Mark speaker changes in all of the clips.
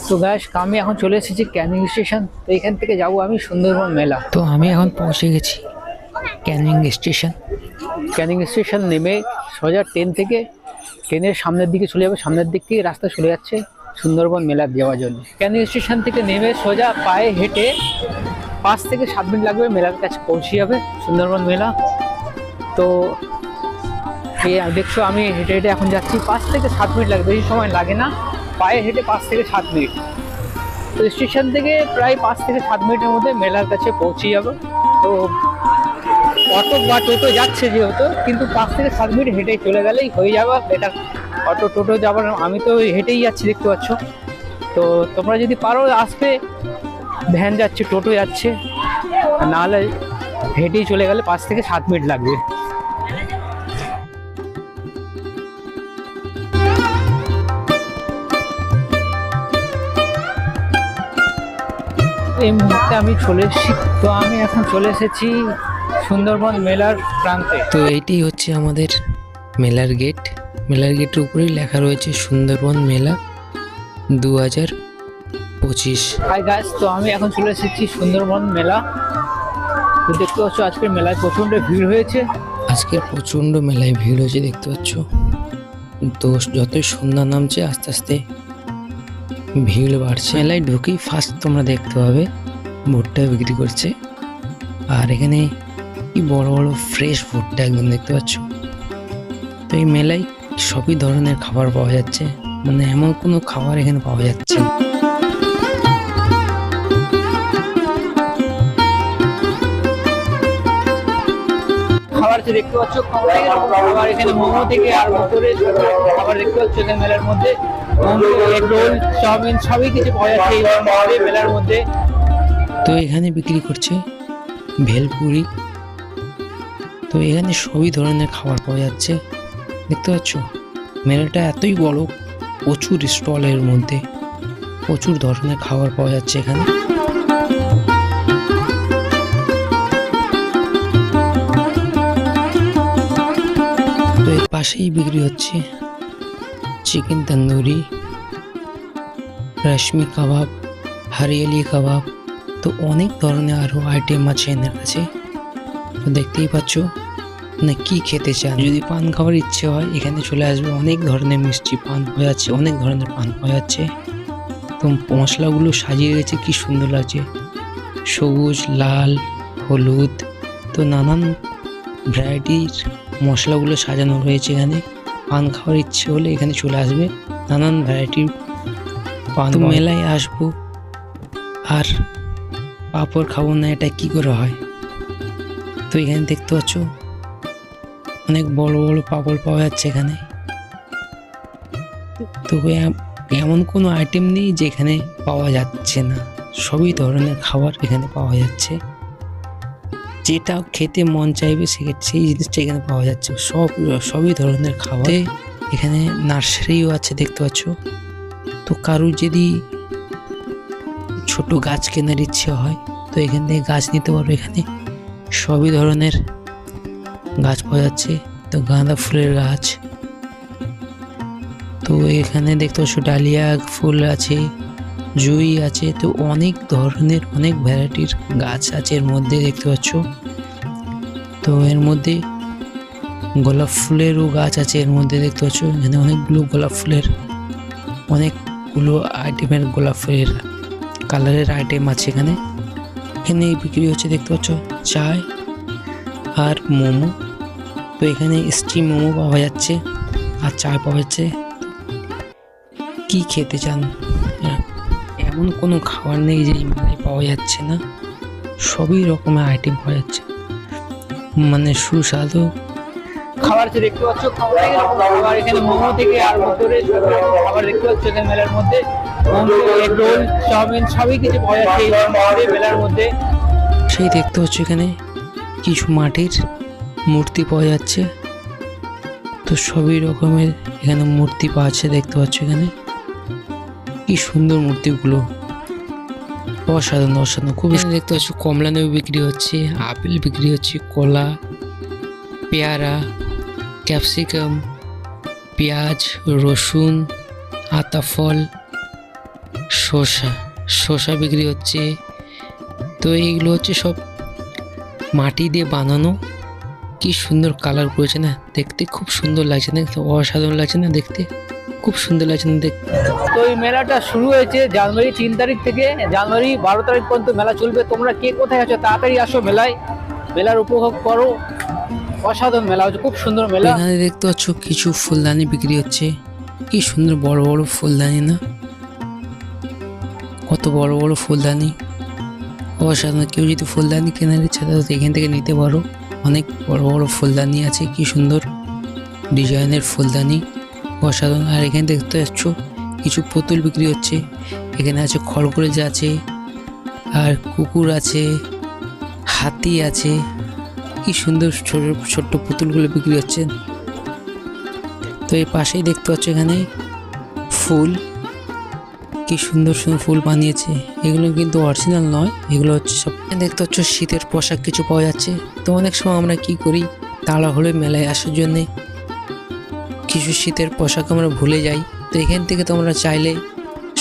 Speaker 1: তো গাইস আমি এখন চলে এসেছি ক্যানিং স্টেশন। তো এখান থেকে যাব আমি সুন্দরবন মেলা। তো আমি এখন পৌঁছে গেছি ক্যানিং স্টেশন। ক্যানিং স্টেশন নেমে সোজা ট্রেনের সামনের দিকে চলে যাবে, সামনের দিক থেকে রাস্তা চলে যাচ্ছে সুন্দরবন মেলা যাওয়ার জন্য। ক্যানিং স্টেশন থেকে নেমে সোজা পায়ে হেঁটে 5 থেকে 7 মিনিট লাগবে, মেলার কাছে পৌঁছে যাবে সুন্দরবন মেলা। তো দেখছো আমি হেঁটে হেঁটে এখন যাচ্ছি, 5 থেকে 7 মিনিট লাগবে, বেশি সময় লাগে না, পায়ে হেঁটে 5 থেকে 7 মিনিট। তো স্টেশন থেকে প্রায় 5 থেকে 7 মিনিটের মধ্যে মেলার কাছে পৌঁছে যাবে। তো অটো বা টোটো যাচ্ছে যেহেতু, কিন্তু 5 থেকে 7 মিনিট হেঁটে চলে গেলেই হয়ে যাবে এটা। অটো টোটো যাবার, আমি তো হেঁটেই যাচ্ছি দেখতে পাচ্ছ। তো তোমরা যদি পারো আসবে, ভ্যান যাচ্ছে, টোটো যাচ্ছে, নাহলে হেঁটেই চলে গেলে 5 থেকে 7 মিনিট লাগবে। এই মুহূর্তে আমি চলে এসেছি, তো আমি এখন চলে এসেছি সুন্দরবন মেলার প্রান্তে।
Speaker 2: তো এইটাই হচ্ছে আমাদের মেলার গেট। মেলার গেটের উপরেই লেখা রয়েছে সুন্দরবন মেলা 2025।
Speaker 1: হাই গাইস, তো আমি এখন চলে এসেছি সুন্দরবন মেলা। তো দেখতে পাচ্ছ আজকের মেলায় প্রচন্ড ভিড় হয়েছে।
Speaker 2: আজকে প্রচণ্ড মেলায় ভিড় হয়েছে দেখতে পাচ্ছ। তো যতই সন্ধ্যা নামছে আস্তে আস্তে ভিড় বাড়ছে। মেলায় ঢুকেই ফার্স্ট তোমরা দেখতে পাবে ভুট্টা বিক্রি করছে, আর এখানে কি বড় বড় ফ্রেশ ভুট্টা একদম দেখতে পাচ্ছ। তো এই মেলায় সবই ধরনের খাবার পাওয়া যাচ্ছে, মানে এমন কোনো খাবার এখানে পাওয়া যাচ্ছে না।
Speaker 1: খাবার আছে দেখতে পাচ্ছ, খাবার এখানে মোমো থেকে আরম্ভ করে খাবার দেখতে পাচ্ছ এখানে মেলার মধ্যে। মোমো, এগ রোল, চাউমিন সবই কিছু পাওয়া যাচ্ছে এই মেলার মধ্যে।
Speaker 2: তো এখানে বিক্রি করছে ভেলপুরি। তো এখানে সবই ধরনের খাবার পাওয়া যাচ্ছে দেখতে পাচ্ছ। মেলাটা এতই বড়, প্রচুর স্টলের মধ্যে প্রচুর ধরনের খাবার পাওয়া যাচ্ছে এখানে। তো এর পাশেই বিক্রি হচ্ছে চিকেন তন্দুরি, রেশমি কাবাব, হরিয়ালি কাবাব। তো অনেক ধরনের আরো আইটেম আছে এনার কাছে। তো দেখতেই পাচ্ছ, মানে কি খেতে চান, যদি পান খাওয়ার ইচ্ছে হয় এখানে চলে আসবে। অনেক ধরনের মিষ্টি পান পাওয়া যাচ্ছে, অনেক ধরনের পান পাওয়া যাচ্ছে। তো মশলাগুলো সাজিয়ে গেছে, কি সুন্দর লাগছে, সবুজ, লাল, হলুদ। তো নানান ভ্যারাইটির মশলাগুলো সাজানো রয়েছে এখানে। পান খাওয়ার ইচ্ছে হলে এখানে চলে আসবে, নানান ভ্যারাইটির পান। মেলায় আসবো আর পাঁপড় খাবো না, এটা কি করে হয়। তো এখানে দেখতে পাচ্ছ অনেক বড় বড় পাঁপড় পাওয়া যাচ্ছে এখানে। তো এমন কোনো আইটেম নেই যেখানে পাওয়া যাচ্ছে না, সবই ধরনের খাবার এখানে পাওয়া যাচ্ছে। যেটা খেতে মন চাইবে সেই জিনিসটা এখানে পাওয়া যাচ্ছে, সবই ধরনের খাবার। এখানে নার্সারিও আছে দেখতে পাচ্ছ। তো কারুর যদি ছোট গাছ কেনার ইচ্ছে হয় তো এখান থেকে গাছ নিতে পারো। এখানে সবই ধরনের গাছ পাওয়া যাচ্ছে। তো গাঁদা ফুলের গাছ, তো এখানে দেখতে পাচ্ছ ডালিয়া ফুল আছে, জুঁই আছে। তো অনেক ধরনের অনেক ভ্যারাইটির গাছ আছে এর মধ্যে দেখতে পাচ্ছ। তো এর মধ্যে গোলাপ ফুলেরও গাছ আছে এর মধ্যে দেখতে পাচ্ছ। এখানে অনেকগুলো গোলাপ ফুলের, অনেকগুলো আইটেমের গোলাপ ফুলের কালারের আইটেম আছে এখানে। এখানে বিক্রি হচ্ছে দেখতে পাচ্ছ চায় আর মোমো। তো এখানে স্টিম মোমো পাওয়া যাচ্ছে আর চায় পাওয়া যাচ্ছে। কি খেতে চান, এমন কোনো খাবার নেই যে মেলায় পাওয়া যাচ্ছে না, সবই রকমের আইটেম পাওয়া যাচ্ছে, মানে সুস্বাদু
Speaker 1: খাবার আছে দেখতে পাচ্ছ, খাবার এখানে মোমো থেকে আরম্ভ করে খাবার দেখতে পাচ্ছ এখানে মেলার মধ্যে। মোমো, এগ রোল, চাউমিন সবই কিছু পাওয়া যাচ্ছে এই মেলার মধ্যে।
Speaker 2: সেই দেখতে পাচ্ছ এখানে কিছু মাটির মূর্তি পাওয়া যাচ্ছে। তো সবই রকমের এখানে মূর্তি পাওয়া যাচ্ছে দেখতে পাচ্ছ। এখানে কি সুন্দর মূর্তিগুলো, অসাধারণ অসাধারণ খুব। দেখতে পাচ্ছ কমলা লেবু বিক্রি হচ্ছে, আপেল বিক্রি হচ্ছে, কলা, পেয়ারা, ক্যাপসিকাম, পেঁয়াজ, রসুন, আতা ফল শসা শসা বিক্রি হচ্ছে। তো এইগুলো হচ্ছে সব মাটি দিয়ে বানানো। কি সুন্দর কালার করেছে না, দেখতে খুব সুন্দর লাগছে না, অসাধারণ লাগছে না দেখতে, খুব সুন্দর লাগছে না দেখতে।
Speaker 1: তো এই মেলাটা শুরু হয়েছে জানুয়ারি 3 তারিখ থেকে জানুয়ারি 12 তারিখ পর্যন্ত মেলা চলবে। তোমরা কে কোথায় আছো তাড়াতাড়ি আসো মেলায়, মেলার উপভোগ করো। অসাধারণ মেলা হচ্ছে, খুব সুন্দর মেলা।
Speaker 2: এখানে দেখতে পাচ্ছ কিছু ফুলদানি বিক্রি হচ্ছে। কি সুন্দর বড় বড় ফুলদানি না, কত বড় বড় ফুলদানি, অসাধারণ। কেউ যদি ফুলদানি কেনার ইচ্ছা থাকে তো এখান থেকে নিতে পারো। অনেক বড় বড় ফুলদানি আছে, কি সুন্দর ডিজাইনের ফুলদানি, অসাধারণ। আর এখানে দেখতে পাচ্ছ কিছু পুতুল বিক্রি হচ্ছে। এখানে আছে খরগোশ আছে, আর কুকুর আছে, হাতি আছে। কি সুন্দর ছোট ছোট্ট পুতুলগুলো বিক্রি হচ্ছে। তো এই পাশেই দেখতে পাচ্ছ এখানে ফুল, কি সুন্দর সুন্দর ফুল বানিয়েছে। এগুলো কিন্তু অরিজিনাল নয়, এগুলো হচ্ছে সব। দেখতে পাচ্ছ শীতের পোশাক কিছু পাওয়া যাচ্ছে। তো অনেক সময় আমরা কি করি, তাড়াহুড়ো মেলায় আসার জন্যে কিছু শীতের পোশাক আমরা ভুলে যাই। তো এখান থেকে তোমরা চাইলে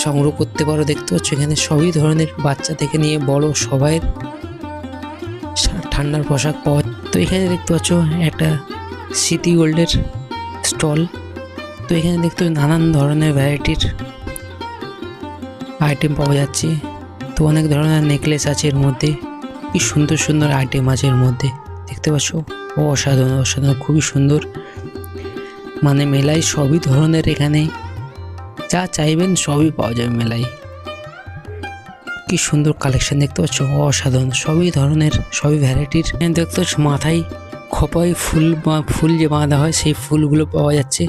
Speaker 2: সংগ্রহ করতে পারো। দেখতে পাচ্ছ এখানে সবই ধরনের, বাচ্চা থেকে নিয়ে বড় সবাই ঠান্ডার পোশাক পাওয়া। তো এখানে দেখতে পাচ্ছ একটা সিটি গোল্ডের স্টল। তো এখানে দেখতে নানান ধরনের ভ্যারাইটির আইটেম পাওয়া যাচ্ছে। তো অনেক ধরনের নেকলেস আছে এর মধ্যে, কি সুন্দর সুন্দর আইটেম আছে এর মধ্যে। দেখতে পাচ্ছ অসাধারণ অসাধারণ, খুবই সুন্দর। মানে মেলায় সবই ধরনের, এখানে যা চাইবেন সবই পাওয়া যাবে মেলায়। কি সুন্দর কালেকশন দেখতে পাচ্ছ, অসাধারণ, সবই ধরনের, সবই ভ্যারাইটির। দেখতে পাচ্ছ মাথায় খোপায় ফুল যে বাঁধা হয় সেই ফুলগুলো পাওয়া যাচ্ছে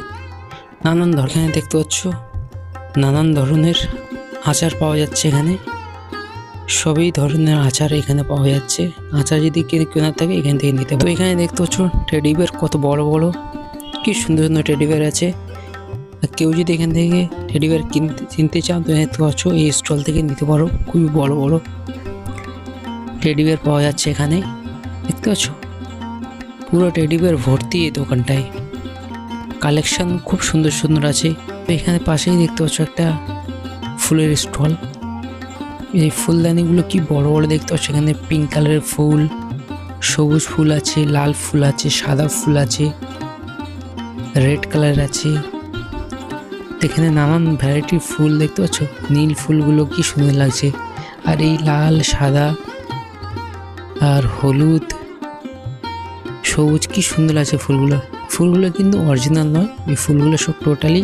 Speaker 2: নানান ধরনের। দেখতে পাচ্ছ নানান ধরনের আচার পাওয়া যাচ্ছে এখানে, সবই ধরনের আচার এখানে পাওয়া যাচ্ছে। আচার যদি কেনার থাকে এখান থেকে নিতে পারো। তো এখানে দেখতে পাচ্ছ টেডি বিয়ার কত বড় বড়, কি সুন্দর সুন্দর টেডি বিয়ার আছে। আর কেউ যদি এখান থেকে টেডি বিয়ার কিনতে চাও তো দেখতে পাচ্ছ এই স্টল থেকে নিতে পারো। খুবই বড় বড় টেডি বিয়ার পাওয়া যাচ্ছে এখানে। দেখতে পাচ্ছ পুরো টেডি বিয়ার ভর্তি এই দোকানটায়, কালেকশন খুব সুন্দর সুন্দর আছে। তো এখানে পাশেই দেখতে পাচ্ছ একটা ফুলের স্টল। এই ফুলদানিগুলো কি বড় বড় দেখতে পাচ্ছ। এখানে পিঙ্ক কালারের ফুল, সবুজ ফুল আছে, লাল ফুল আছে, সাদা ফুল আছে, রেড কালার আছে। এখানে নানান ভ্যারাইটির ফুল দেখতে পাচ্ছ। নীল ফুলগুলো কি সুন্দর লাগছে। আর এই লাল, সাদা আর হলুদ, সবুজ, কি সুন্দর আছে ফুলগুলো। ফুলগুলো কিন্তু অরিজিনাল নয়, এই ফুলগুলো সব টোটালি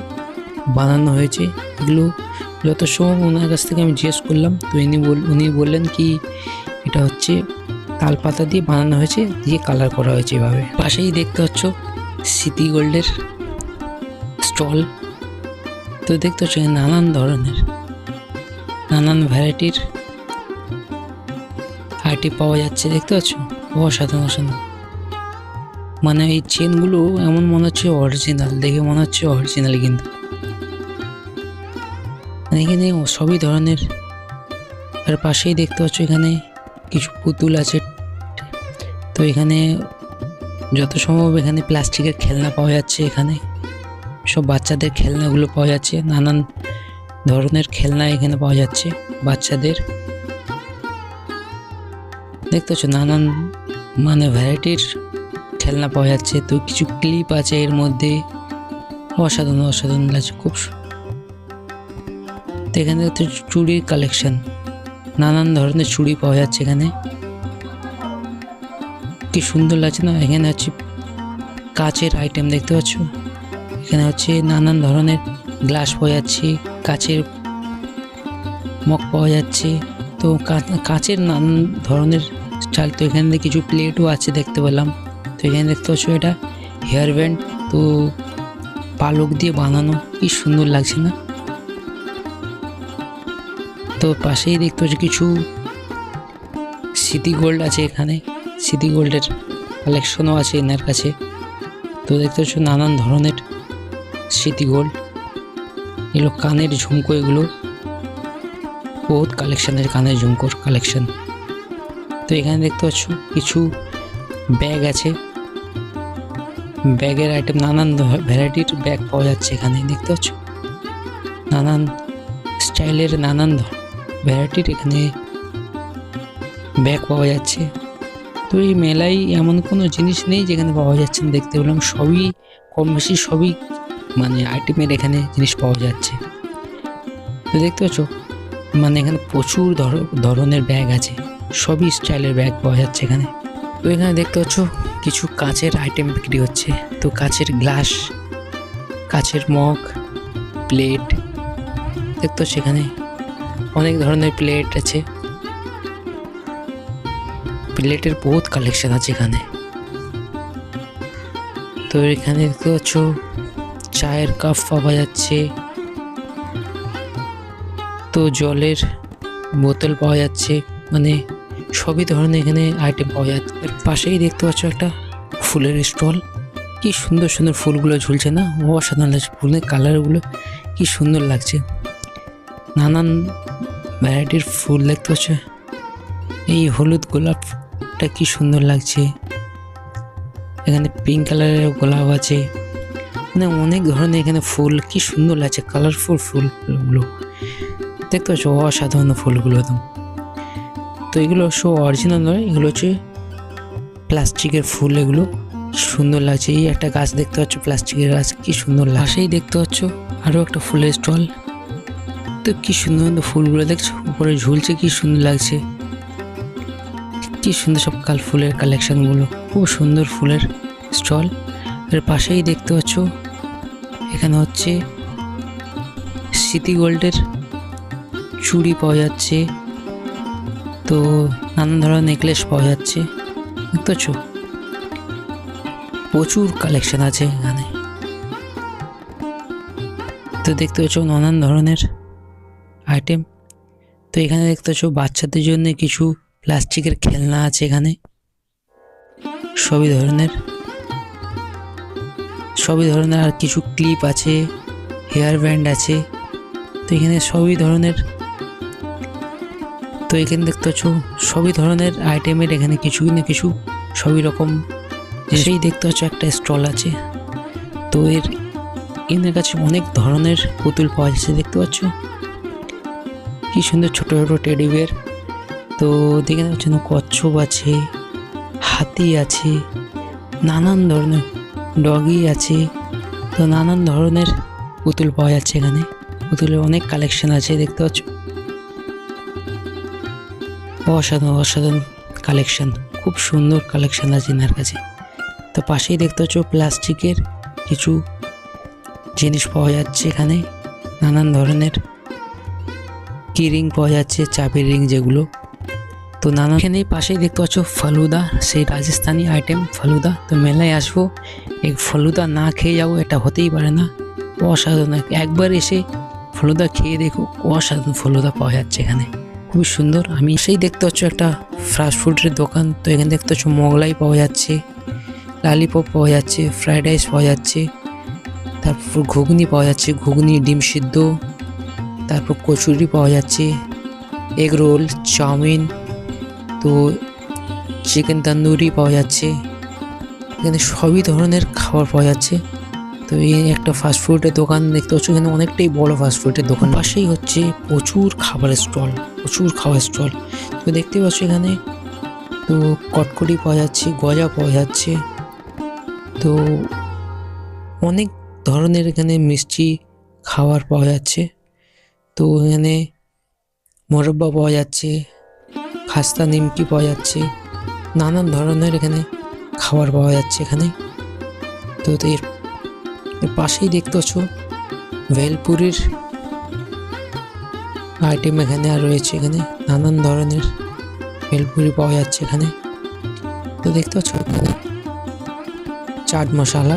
Speaker 2: বানানো হয়েছে। এগুলো যত সময় ওনার কাছ থেকে আমি জিজ্ঞেস করলাম তো উনি বললেন কি এটা হচ্ছে তাল পাতা দিয়ে বানানো হয়েছে, দিয়ে কালার করা হয়েছে এভাবে। পাশেই দেখতে পাচ্ছ সিটি গোল্ডের স্টল। তো দেখতে পাচ্ছ নানান ধরনের, নানান ভ্যারাইটির আইটেম পাওয়া যাচ্ছে। দেখতে পাচ্ছ অসাধারণ অসাধারণ। মানে এই চেনগুলো এমন মনে হচ্ছে অরিজিনাল, দেখে মনে হচ্ছে অরিজিনাল, কিন্তু এখানে সবই ধরনের। আর পাশেই দেখতে পাচ্ছ এখানে কিছু পুতুল আছে। তো এখানে যত সম্ভব এখানে প্লাস্টিকের খেলনা পাওয়া যাচ্ছে। এখানে সব বাচ্চাদের খেলনাগুলো পাওয়া যাচ্ছে, নানান ধরনের খেলনা এখানে পাওয়া যাচ্ছে বাচ্চাদের। দেখতে পাচ্ছ নানান মানে ভ্যারাইটির খেলনা পাওয়া যাচ্ছে। তো কিছু ক্লিপ আছে এর মধ্যে, অসাধারণ অসাধারণ লাগছে খুব। তো এখানে হচ্ছে চুড়ির কালেকশন, নানান ধরনের চুড়ি পাওয়া যাচ্ছে এখানে, কি সুন্দর লাগছে না। এখানে হচ্ছে কাচের আইটেম দেখতে পাচ্ছ। এখানে হচ্ছে নানান ধরনের গ্লাস পাওয়া যাচ্ছে, কাচের মগ পাওয়া যাচ্ছে। তো কাচের নানান ধরনের স্টাইল। তো এখানে কিছু প্লেটও আছে দেখতে পেলাম। তো এখানে দেখতে পাচ্ছ এটা হেয়ার ব্যান্ড, তো পালক দিয়ে বানানো, কি সুন্দর লাগছে না। তো পাশেই দেখতে পাচ্ছি কিছু সিটি গোল্ড আছে এখানে, সিটি গোল্ডের কালেকশনও আছে এনার কাছে। তো দেখতে পাচ্ছ নানান ধরনের সিটি গোল্ড, এগুলো কানের ঝুমকো, এগুলো বহুত কালেকশনের কানের ঝুমকোর কালেকশন। তো এখানে দেখতে পাচ্ছ কিছু ব্যাগ আছে, ব্যাগের আইটেম, নানান ভ্যারাইটির ব্যাগ পাওয়া যাচ্ছে এখানে। দেখতে পাচ্ছ নানান স্টাইলের নানান ভ্যারাইটির এখানে ব্যাগ পাওয়া যাচ্ছে। তো এই মেলায় এমন কোনো জিনিস নেই যেখানে পাওয়া যাচ্ছে না, দেখতে পেলাম সবই কম বেশি সবই মানে আইটেমের এখানে জিনিস পাওয়া যাচ্ছে। তো দেখতে পাচ্ছ মানে এখানে প্রচুর ধরনের ব্যাগ আছে, সবই স্টাইলের ব্যাগ পাওয়া যাচ্ছে এখানে। তো এখানে দেখতে পাচ্ছ কিছু কাচের আইটেম বিক্রি হচ্ছে। তো কাচের গ্লাস, কাচের মগ, প্লেট দেখতে পাচ্ছ এখানে অনেক ধরনের প্লেট আছে। প্লেটের বহুত কালেকশন আছে এখানে। তো এখানে দেখতে পাচ্ছ চায়ের কাপ পাওয়া যাচ্ছে, তো জলের বোতল পাওয়া যাচ্ছে, মানে সবই ধরনের এখানে আইটেম পাওয়া যাচ্ছে। এর পাশেই দেখতে পাচ্ছ একটা ফুলের স্টল, কি সুন্দর সুন্দর ফুলগুলো ঝুলছে না, অসাধারণ লাগছে, ফুলের কালারগুলো কি সুন্দর লাগছে, নানান ভ্যারাইটির ফুল দেখতে পাচ্ছ। এই হলুদ গোলাপটা কি সুন্দর লাগছে, এখানে পিঙ্ক কালারের গোলাপ আছে, মানে অনেক ধরনের এখানে ফুল কি সুন্দর লাগছে, কালারফুল ফুলগুলো দেখতে পাচ্ছ, অসাধারণ ফুলগুলো একদম। তো এগুলো অরিজিনাল নয়, এগুলো হচ্ছে প্লাস্টিকের ফুল, এগুলো সুন্দর লাগছে। এই একটা গাছ দেখতে পাচ্ছ, প্লাস্টিকের গাছ, কি সুন্দর লাগছে। দেখতে পাচ্ছ আরও একটা ফুলের স্টল, তো কি সুন্দর সুন্দর ফুলগুলো দেখছো উপরে ঝুলছে, কি সুন্দর লাগছে, কি সুন্দর সব ফুলের কালেকশনগুলো, খুব সুন্দর ফুলের স্টল। এর পাশেই দেখতে পাচ্ছ এখানে হচ্ছে সিটি গোল্ডের চুড়ি পাওয়া যাচ্ছে, তো নানান ধরনের নেকলেস পাওয়া যাচ্ছে, দেখতে পাচ্ছ প্রচুর কালেকশন আছে এখানে। তো দেখতে পাচ্ছ নানান ধরনের আইটেম। তো এখানে দেখতে পাচ্ছ বাচ্চাদের জন্য কিছু প্লাস্টিকের খেলনা আছে এখানে, সবই ধরনের আর কিছু ক্লিপ আছে, হেয়ার ব্যান্ড আছে, তো এখানে সবই ধরনের। তো এখানে দেখতে পাচ্ছ সবই ধরনের আইটেমের এখানে কিছু না কিছু সবই রকম। সেই দেখতে পাচ্ছ একটা স্টল আছে, তো এর কাছে অনেক ধরনের পুতুল পাওয়া যাচ্ছে, দেখতে পাচ্ছ কি সুন্দর ছোট ছোট টেডি বিয়ার। তো দেখে পাচ্ছ কচ্ছপ আছে, হাতি আছে, নানান ধরনের ডগি আছে, তো নানান ধরনের পুতুল পাওয়া যাচ্ছে এখানে, পুতুলের অনেক কালেকশন আছে, দেখতে পাচ্ছ অসাধারণ কালেকশন, খুব সুন্দর কালেকশন আছে এনার কাছে। তো পাশেই দেখতে পাচ্ছ প্লাস্টিকের কিছু জিনিস পাওয়া যাচ্ছে এখানে, নানান ধরনের কি রিং পাওয়া যাচ্ছে, চাবির রিং যেগুলো। তো নানা এখানেই পাশেই দেখতে পাচ্ছ ফালুদা, সেই রাজস্থানি আইটেম ফালুদা। তো মেলায় আসবো, এই ফালুদা না খেয়ে যাবো এটা হতেই পারে না, অসাধারণ। একবার এসে ফালুদা খেয়ে দেখো, অসাধারণ ফালুদা পাওয়া যাচ্ছে এখানে, খুবই সুন্দর। আমি সেই দেখতে পাচ্ছ একটা ফাস্টফুডের দোকান, তো এখানে দেখতে পাচ্ছ মোগলাই পাওয়া যাচ্ছে, লালিপপ পাওয়া যাচ্ছে, ফ্রাইড রাইস পাওয়া যাচ্ছে, তারপর ঘুগনি পাওয়া যাচ্ছে, ঘুগনি, ডিম সিদ্ধ, তারপর কচুরি পাওয়া যাচ্ছে, এগ রোল, চাউমিন, তো চিকেন তন্দুরি পাওয়া যাচ্ছে, এখানে সবই ধরনের খাবার পাওয়া যাচ্ছে। তো এই একটা ফাস্টফুডের দোকান দেখতে পাচ্ছ, এখানে অনেকটাই বড় ফাস্টফুডের দোকান, পাশেই হচ্ছে প্রচুর খাবারের স্টল, তো দেখতে পাচ্ছ এখানে তো কটকটি পাওয়া যাচ্ছে, গজা পাওয়া যাচ্ছে, তো অনেক ধরনের এখানে মিষ্টি খাবার পাওয়া যাচ্ছে। তো এখানে মোরব্বা পাওয়া যাচ্ছে, খাস্তা নিমকি পাওয়া যাচ্ছে, নানান ধরনের এখানে খাবার পাওয়া যাচ্ছে এখানে। তো এর পাশেই দেখতে পাচ্ছ ভেলপুরির আইটেম এখানে আর রয়েছে, এখানে নানান ধরনের ভেলপুরি পাওয়া যাচ্ছে এখানে। তো দেখতে পাচ্ছ এখানে চাট মশলা,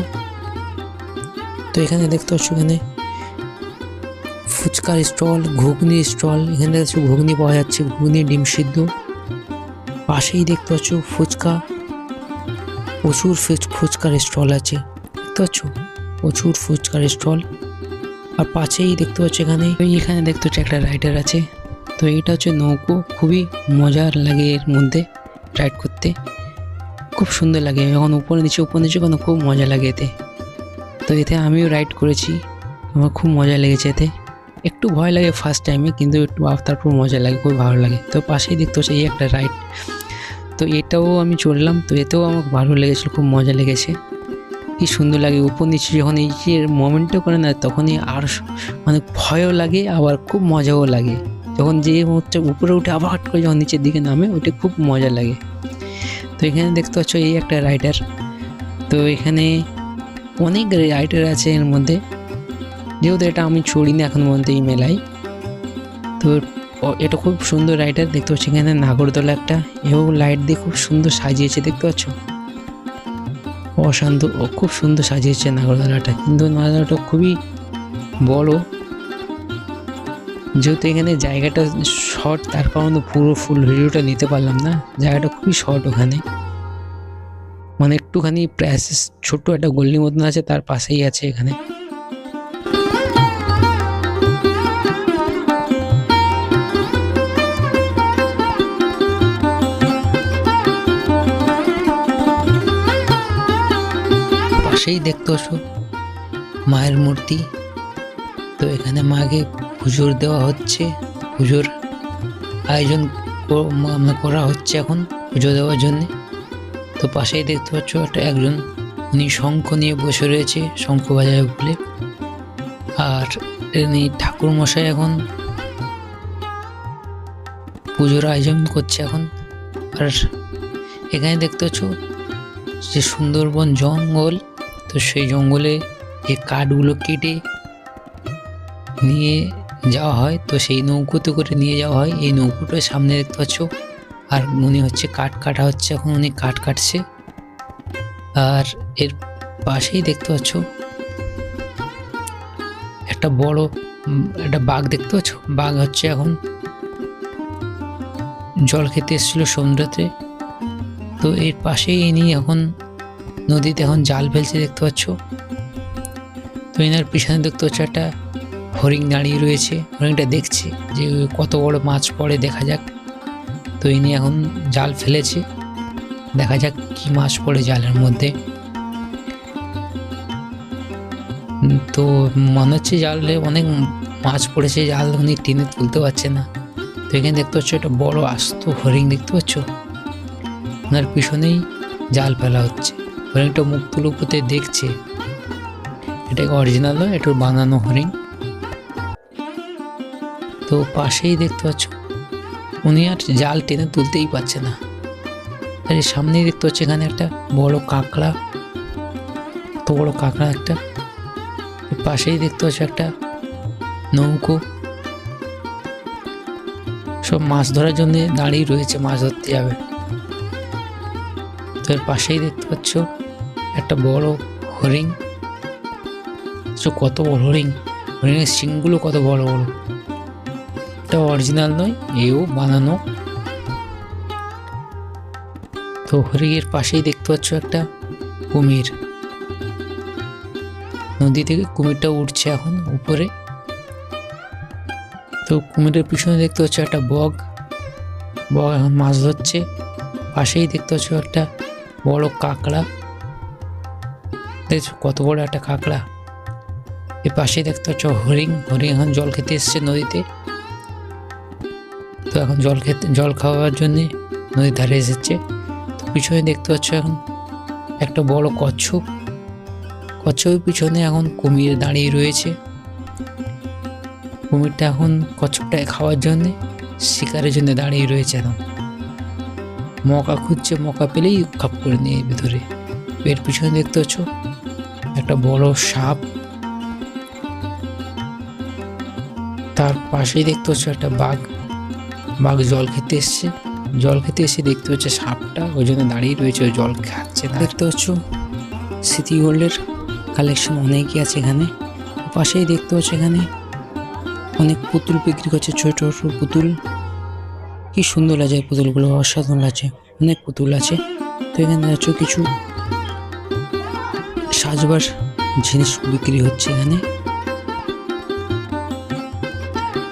Speaker 2: তো এখানে দেখতে পাচ্ছ এখানে ফুচকার স্টল, ঘুগনি স্টল, এখানে দেখছো ঘুগনি পাওয়া যাচ্ছে, ঘুগনি, ডিম সিদ্ধ। পাশেই দেখতে পাচ্ছ ফুচকা, প্রচুর ফুচকার স্টল আছে, দেখতে পাচ্ছ প্রচুর ফুচকার স্টল। আর পাশেই দেখতে পাচ্ছ এখানে দেখতে পাচ্ছ একটা রাইডার আছে, তো এটা হচ্ছে নৌকো, খুবই মজার লাগে এর মধ্যে রাইড করতে, খুব সুন্দর লাগে, যখন উপরে নিচে কোনো খুব মজা লাগে এতে। তো এতে আমিও রাইড করেছি, আমার খুব মজা লেগেছে এতে। একটু ভয় লাগে ফার্স্ট টাইমে, কিন্তু একটু তারপর মজা লাগে, খুব ভালো লাগে। তো পাশেই দেখতে হচ্ছে এই একটা রাইড, তো এটাও আমি চললাম, তো এতেও আমার ভালো লেগেছিলো, খুব মজা লেগেছে। কি সুন্দর লাগে উপর নিচে যখন এই যে মোমেন্টটা করে না, তখনই আর মানে ভয়ও লাগে আবার খুব মজাও লাগে। যখন যে মুহূর্তে উপরে উঠে আবার হট করে যখন নিচের দিকে নামে, ওটা খুব মজা লাগে। তো এখানে দেখতে পাচ্ছ এই একটা রাইডার, তো এখানে অনেক রাইডার আছে এর মধ্যে, যেহেতু এটা আমি চড়িনি এখন পর্যন্ত এই মেলায়। তো এটা খুব সুন্দর রাইডার দেখতে পাচ্ছি, এখানে নাগরদোলা একটা এবং লাইট দিয়ে খুব সুন্দর সাজিয়েছে দেখতে পাচ্ছ, অশান্ত ও খুব সুন্দর সাজিয়েছে নাগরদোলাটা। কিন্তু নাগরদোলাটা খুবই বড়, যেহেতু এখানে জায়গাটা শর্ট, তার কারণে পুরো ফুল ভিডিওটা নিতে পারলাম না, জায়গাটা খুবই শর্ট ওখানে, মানে একটুখানি প্রায় ছোট্ট একটা গল্লির মতন আছে, তার পাশেই আছে এখানে। পাশেই দেখতে পাচ্ছ মায়ের মূর্তি, তো এখানে মাকে পুজোর দেওয়া হচ্ছে, পুজোর আয়োজন করা হচ্ছে এখন পুজো দেওয়ার জন্য। তো পাশেই দেখতে পাচ্ছ একজন উনি শঙ্খ নিয়ে বসে রয়েছে, শঙ্খ বাজায় বলে, আর উনি ঠাকুর মশাই এখন পুজোর আয়োজন করছে এখন। আর এখানে দেখতে পাচ্ছ যে সুন্দরবন জঙ্গল, তো সেই জঙ্গলে যে কাঠগুলো কেটে নিয়ে যাওয়া হয়, তো সেই নৌকোতে করে নিয়ে যাওয়া হয়। এই নৌকোটার সামনে দেখতে পাচ্ছ, আর উনি হচ্ছে কাঠ কাটা হচ্ছে, এখন উনি কাঠ কাটছে। আর এর পাশেই দেখতে পাচ্ছ একটা বড় একটা বাঘ দেখতে পাচ্ছ, বাঘ হচ্ছে এখন জল খেতে এসেছিল সমুদ্রতে। তো এর পাশেই ইনি এখন নদীতে এখন জাল ফেলছে দেখতে পাচ্ছ। তো এনার পিছনে দেখতে পাচ্ছ একটা হরিণ দাঁড়িয়ে রয়েছে, হরিণটা দেখছে যে কত বড় মাছ পড়ে, দেখা যাক। তো ইনি এখন জাল ফেলেছে, দেখা যাক কি মাছ পড়ে জালের মধ্যে। তো মনে হচ্ছে জালে অনেক মাছ পড়েছে, জাল উনি টেনে তুলতে পারছে না। তো এখানে দেখতে পাচ্ছ একটা বড় আস্ত হরিণ দেখতে পাচ্ছ, ওনার পিছনেই জাল ফেলা হচ্ছে। হরিণটা মুখ তুলে উপরে দেখছে, এটা অরিজিনাল নয়, এটা বানানো হরিণ। তো পাশেই দেখতে পাচ্ছ উনি আর জাল টেনে তুলতেই পারছে না। আর এর সামনেই দেখতে পাচ্ছ এখানে একটা বড় কাঁকড়া, তো বড় কাঁকড়া একটা। পাশেই দেখতে পাচ্ছ একটা নৌকো, সব মাছ ধরার জন্য দাঁড়িয়ে রয়েছে, মাছ ধরতে যাবে। তো এর পাশেই দেখতে পাচ্ছ একটা বড় হরিণ, কত বড় হরিণ, হরিণের শিংগুলো কত বড় বড়। এটা অরিজিনাল নয়, এও বানানো। তো হরিণের পাশেই দেখতে পাচ্ছ একটা কুমির, নদী থেকে কুমিরটা উঠছে এখন উপরে। তো কুমিরের পিছনে দেখতে পাচ্ছ একটা বগ, বগ এখন মাছ ধরছে। পাশেই দেখতে পাচ্ছ একটা বড় কাঁকড়া, দেখছো কত বড় একটা কাঁকড়া। এর পাশেই দেখতে পাচ্ছ হরিণ, হরিণ এখন জল খেতে এসছে নদীতে। তো এখন জল খাওয়ার জন্যে নদীর ধারে এসেছে। তো পিছনে দেখতে পাচ্ছ এখন একটা বড় কচ্ছপ, কচ্ছপের পিছনে এখন কুমির দাঁড়িয়ে রয়েছে। কুমিরটা এখন কচ্ছপটাকে খাওয়ার জন্যে, শিকারের জন্য দাঁড়িয়ে রয়েছে, এখন মকা খুঁজছে, মকা পেলেই খাপ করে নিয়ে ভেতরে। এর পিছনে দেখতে পাচ্ছ একটা বড় সাপ, তার পাশেই দেখতে পাচ্ছ একটা বাঘ, বাঘ জল খেতে এসছে, জল খেতে এসে দেখতে পাচ্ছে সাপটা ওই জন্য দাঁড়িয়ে রয়েছে, ওই জল খাচ্ছে না। দেখতে পাচ্ছ স্মৃতি গোল্ডের কালেকশন অনেকই আছে এখানে। পাশেই দেখতে পাচ্ছ এখানে অনেক পুতুল বিক্রি করছে, ছোট ছোট পুতুল, কি সুন্দর লাগে পুতুলগুলো, অসাধারণ লাগছে, অনেক পুতুল আছে। তো এখানে যাচ্ছ কিছু সাজবার জিনিস বিক্রি হচ্ছে এখানে।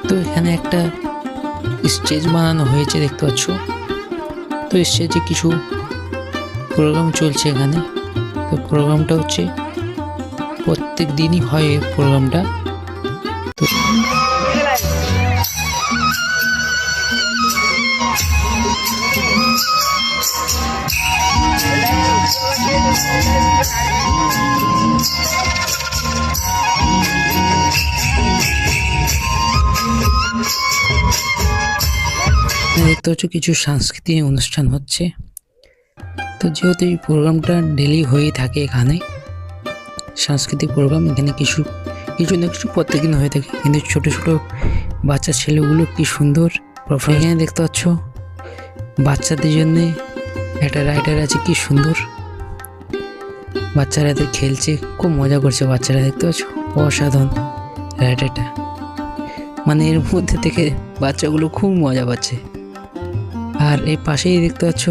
Speaker 2: তো এখানে একটা স্টেজ বানানো হয়েছে দেখতে পাচ্ছ। তো স্টেজে কিছু প্রোগ্রাম চলছে এখানে। তো প্রোগ্রামটা হচ্ছে প্রত্যেক দিনই হয় এই প্রোগ্রামটা। তো দেখতে পাচ্ছ কিছু সাংস্কৃতিক অনুষ্ঠান হচ্ছে। তো যেহেতু এই প্রোগ্রামটা ডেলি হয়েই থাকে এখানে, সাংস্কৃতিক প্রোগ্রাম এখানে কিছু না কিছু প্রত্যেকদিন হয়ে থাকে। কিন্তু ছোট ছোট বাচ্চা ছেলেগুলো কি সুন্দর পারফরমেন্স। এখানে দেখতে পাচ্ছ বাচ্চাদের জন্য একটা রাইডার আছে, কি সুন্দর বাচ্চারা এতে খেলছে, খুব মজা করছে বাচ্চারা, দেখতে পাচ্ছ অসাধারণ রাইডারটা। মানে এর মধ্যে থেকে বাচ্চাগুলো খুব মজা পাচ্ছে। আর এই পাশেই দেখতে পাচ্ছ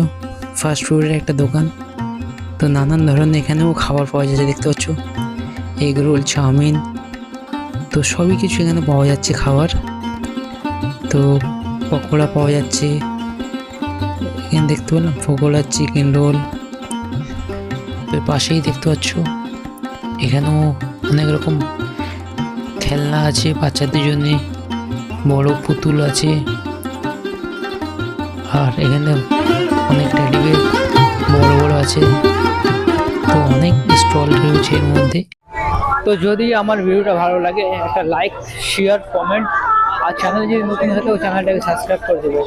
Speaker 2: ফাস্ট ফুডের একটা দোকান। তো নানান ধরনের এখানেও খাবার পাওয়া যাচ্ছে, দেখতে পাচ্ছ এগ রোল, চাউমিন, তো সবই কিছু এখানে পাওয়া যাচ্ছে খাবার। তো পকোড়া পাওয়া যাচ্ছে এখানে, দেখতে পেলাম পকোড়া, চিকেন রোল। এর পাশেই দেখতে পাচ্ছ এখানেও অনেক রকম খেলনা আছে বাচ্চাদের জন্য, বড় পুতুল আছে। আর এখানে অনেক টেডি বিয়ার বড় বড় আছে। তো অনেক স্টল রয়েছে এর মধ্যে।
Speaker 1: তো যদি আমার ভিডিওটা ভালো লাগে একটা লাইক, শেয়ার, কমেন্ট, আর চ্যানেল যদি নতুন হলে চ্যানেলটাকে সাবস্ক্রাইব করে দেবে।